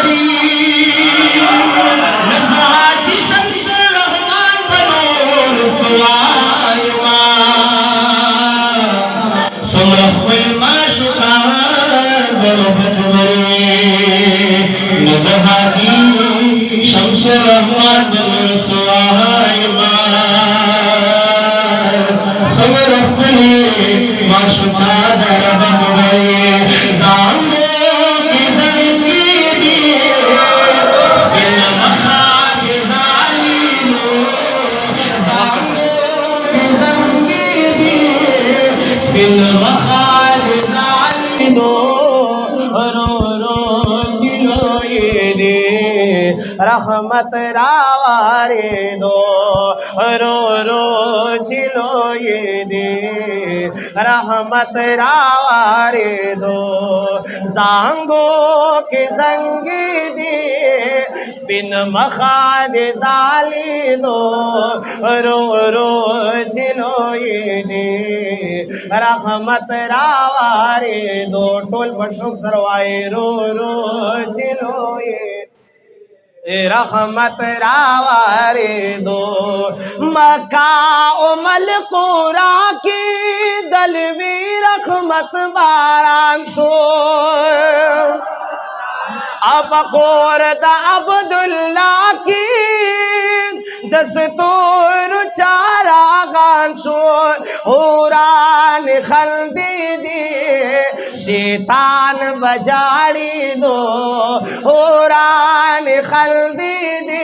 بری نزهات شمس الرحمن بنور سوای ما سمرخ بالمعشوقا ضربت بری نزهات شمس الرحمن بنور سوای ما سمرخ بالمعشوقا ضربت بری رحمت راوارے دو رو رو چلو یہ دے رحمت راوارے دو زانگو کے زنگی دے بن مخاد زالی دو رو رو چلو یہ دے رحمت راوارے دو ٹول بشک سروائے رو رو چلو یہ رحمت راوارے دو مکہ ام القرا کی دلوی رحمت باران سو اب قورد عبداللہ کی دستور چارا غان سو حوران خلدی دی شیطان بجاڑی دو حوران خلدی دی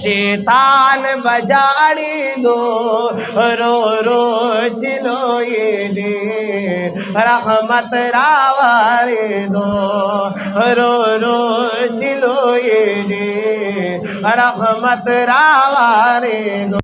شیطان بجاڑی دو رو رو چلو یہ دے رحمت راوارے دو رو رو چلو یہ دے رحمت راوارے دو